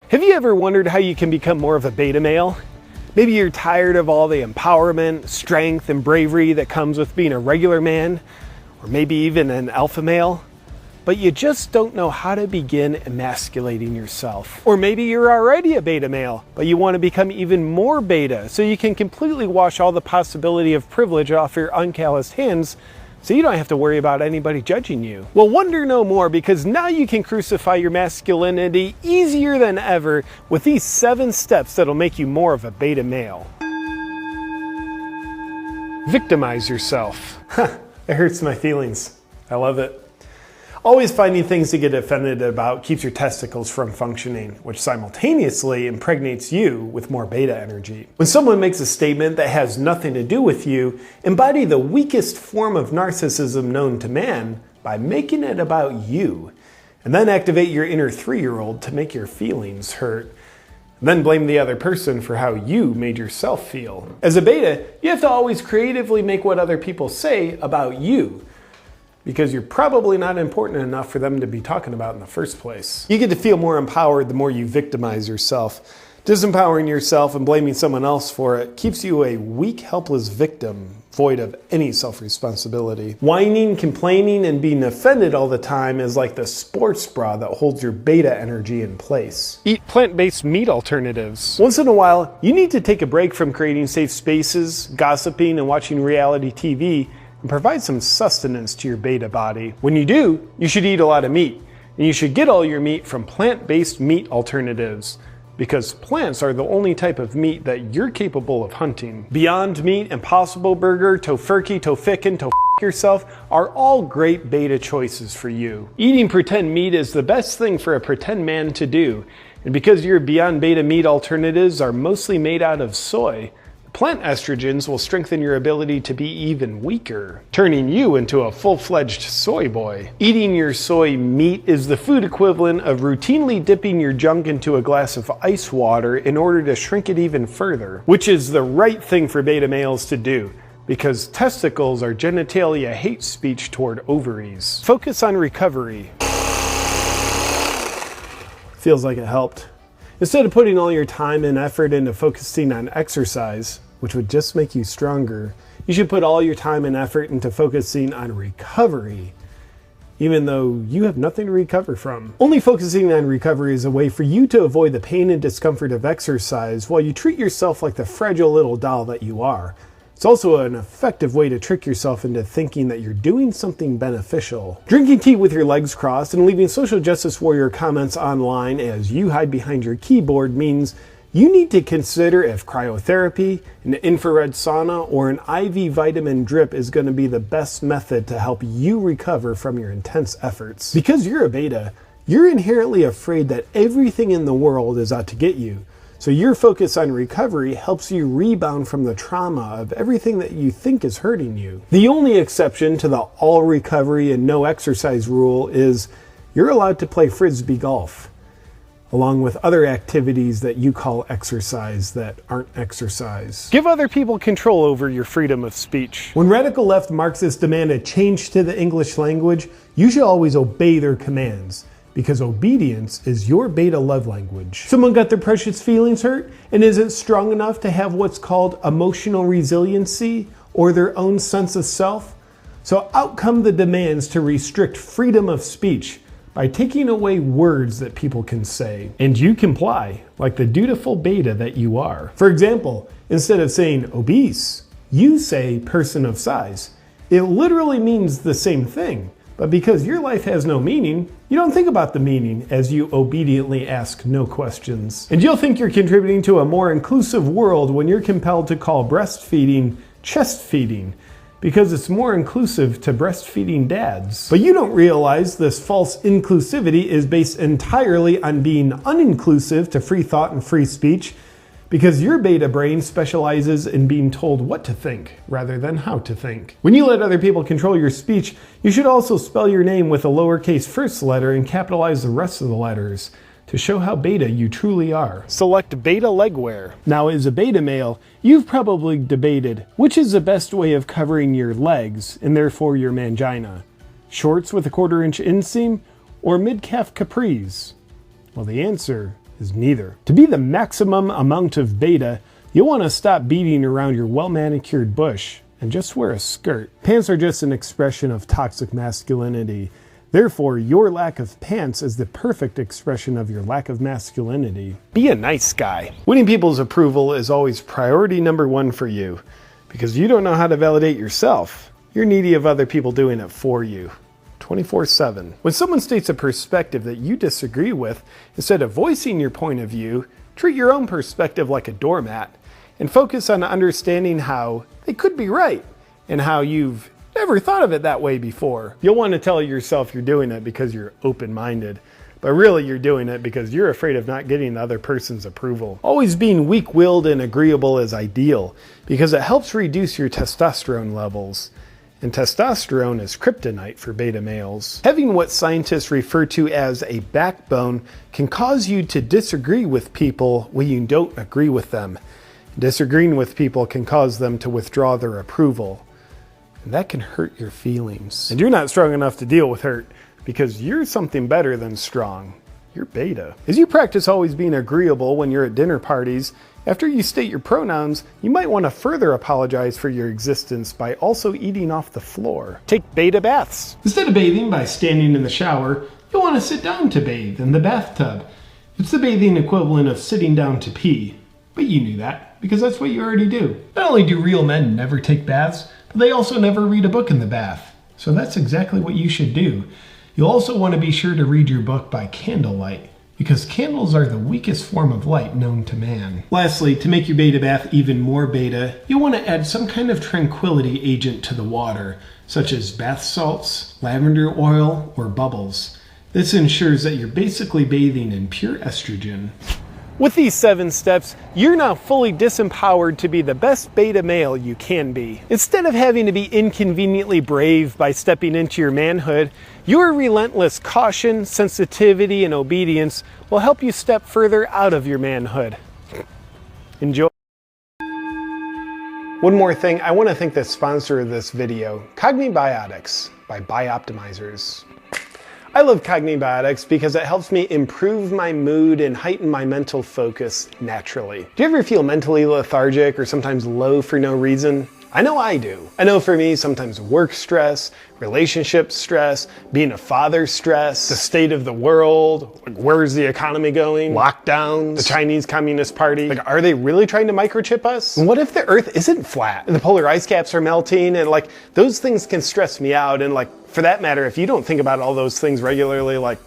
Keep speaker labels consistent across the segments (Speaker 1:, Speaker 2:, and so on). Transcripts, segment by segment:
Speaker 1: Have you ever wondered how you can become more of a beta male? Maybe you're tired of all the empowerment, strength, and bravery that comes with being a regular man, or maybe even an alpha male, but you just don't know how to begin emasculating yourself. Or maybe you're already a beta male, but you want to become even more beta so you can completely wash all the possibility of privilege off your uncalloused hands so you don't have to worry about anybody judging you. Well, wonder no more, because now you can crucify your masculinity easier than ever with these 7 steps that'll make you more of a beta male. Victimize yourself. It hurts my feelings. I love it. Always finding things to get offended about keeps your testicles from functioning, which simultaneously impregnates you with more beta energy. When someone makes a statement that has nothing to do with you, embody the weakest form of narcissism known to man by making it about you. And then activate your inner 3-year-old to make your feelings hurt. Then blame the other person for how you made yourself feel. As a beta, you have to always creatively make what other people say about you, because you're probably not important enough for them to be talking about in the first place. You get to feel more empowered the more you victimize yourself. Disempowering yourself and blaming someone else for it keeps you a weak, helpless victim, void of any self-responsibility. Whining, complaining, and being offended all the time is like the sports bra that holds your beta energy in place. Eat plant-based meat alternatives. Once in a while, you need to take a break from creating safe spaces, gossiping, and watching reality TV, and provide some sustenance to your beta body. When you do, you should eat a lot of meat, and you should get all your meat from plant-based meat alternatives, because plants are the only type of meat that you're capable of hunting. Beyond Meat, Impossible Burger, Tofurkey, Tofikin, To Yourself are all great beta choices for you. Eating pretend meat is the best thing for a pretend man to do, and because your Beyond Beta meat alternatives are mostly made out of soy, plant estrogens will strengthen your ability to be even weaker, turning you into a full-fledged soy boy. Eating your soy meat is the food equivalent of routinely dipping your junk into a glass of ice water in order to shrink it even further, which is the right thing for beta males to do, because testicles are genitalia hate speech toward ovaries. Focus on recovery. Feels like it helped. Instead of putting all your time and effort into focusing on exercise, which would just make you stronger, you should put all your time and effort into focusing on recovery, even though you have nothing to recover from. Only focusing on recovery is a way for you to avoid the pain and discomfort of exercise while you treat yourself like the fragile little doll that you are. It's also an effective way to trick yourself into thinking that you're doing something beneficial. Drinking tea with your legs crossed and leaving social justice warrior comments online as you hide behind your keyboard means you need to consider if cryotherapy, an infrared sauna, or an IV vitamin drip is going to be the best method to help you recover from your intense efforts. Because you're a beta, you're inherently afraid that everything in the world is out to get you. So your focus on recovery helps you rebound from the trauma of everything that you think is hurting you. The only exception to the all recovery and no exercise rule is you're allowed to play frisbee golf, along with other activities that you call exercise that aren't exercise. Give other people control over your freedom of speech. When radical left Marxists demand a change to the English language, you should always obey their commands, because obedience is your beta love language. Someone got their precious feelings hurt and isn't strong enough to have what's called emotional resiliency or their own sense of self. So out come the demands to restrict freedom of speech by taking away words that people can say. And you comply, like the dutiful beta that you are. For example, instead of saying obese, you say person of size. It literally means the same thing, but because your life has no meaning, you don't think about the meaning as you obediently ask no questions. And you'll think you're contributing to a more inclusive world when you're compelled to call breastfeeding chest feeding, because it's more inclusive to breastfeeding dads. But you don't realize this false inclusivity is based entirely on being uninclusive to free thought and free speech, because your beta brain specializes in being told what to think rather than how to think. When you let other people control your speech, you should also spell your name with a lowercase first letter and capitalize the rest of the letters to show how beta you truly are. Select beta legwear. Now, as a beta male, you've probably debated which is the best way of covering your legs and therefore your mangina. Shorts with a 1/4 inch inseam or mid-calf capris? Well, the answer is neither. To be the maximum amount of beta, you'll want to stop beating around your well-manicured bush and just wear a skirt. Pants are just an expression of toxic masculinity. Therefore, your lack of pants is the perfect expression of your lack of masculinity. Be a nice guy. Winning people's approval is always priority number one for you, because you don't know how to validate yourself. You're needy of other people doing it for you. 24/7. When someone states a perspective that you disagree with, instead of voicing your point of view, treat your own perspective like a doormat and focus on understanding how they could be right and how you've never thought of it that way before. You'll want to tell yourself you're doing it because you're open-minded, but really you're doing it because you're afraid of not getting the other person's approval. Always being weak-willed and agreeable is ideal because it helps reduce your testosterone levels. And testosterone is kryptonite for beta males. Having what scientists refer to as a backbone can cause you to disagree with people when you don't agree with them. Disagreeing with people can cause them to withdraw their approval. And that can hurt your feelings. And you're not strong enough to deal with hurt because you're something better than strong. You're beta. As you practice always being agreeable when you're at dinner parties, after you state your pronouns, you might want to further apologize for your existence by also eating off the floor. Take beta baths. Instead of bathing by standing in the shower, you'll want to sit down to bathe in the bathtub. It's the bathing equivalent of sitting down to pee. But you knew that, because that's what you already do. Not only do real men never take baths, but they also never read a book in the bath. So that's exactly what you should do. You'll also want to be sure to read your book by candlelight, because candles are the weakest form of light known to man. Lastly, to make your beta bath even more beta, you'll want to add some kind of tranquility agent to the water, such as bath salts, lavender oil, or bubbles. This ensures that you're basically bathing in pure estrogen. With these 7 steps, you're now fully disempowered to be the best beta male you can be. Instead of having to be inconveniently brave by stepping into your manhood, your relentless caution, sensitivity, and obedience will help you step further out of your manhood. Enjoy. One more thing, I want to thank the sponsor of this video, Cognibiotics by Bioptimizers. I love Cognibiotics because it helps me improve my mood and heighten my mental focus naturally. Do you ever feel mentally lethargic or sometimes low for no reason? I know I do. I know for me, sometimes work stress, relationship stress, being a father stress, the state of the world, like where's the economy going, lockdowns, the Chinese Communist Party. Like, are they really trying to microchip us? And what if the earth isn't flat and the polar ice caps are melting? And like, those things can stress me out. And like, for that matter, if you don't think about all those things regularly, like,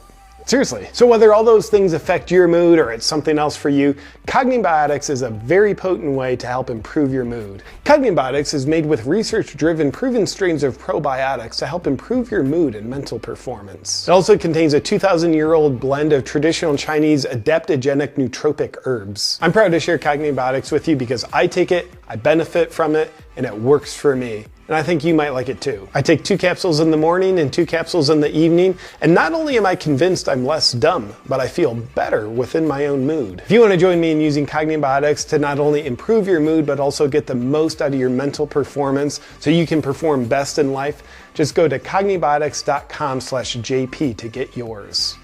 Speaker 1: seriously. So whether all those things affect your mood or it's something else for you, Cognibiotics is a very potent way to help improve your mood. Cognibiotics is made with research-driven, proven strains of probiotics to help improve your mood and mental performance. It also contains a 2,000-year-old blend of traditional Chinese adaptogenic nootropic herbs. I'm proud to share Cognibiotics with you because I take it, I benefit from it, and it works for me. And I think you might like it too. I take 2 capsules in the morning and 2 capsules in the evening, and not only am I convinced I'm less dumb, but I feel better within my own mood. If you want to join me in using Cognibiotics to not only improve your mood, but also get the most out of your mental performance so you can perform best in life, just go to cognibiotics.com/JP to get yours.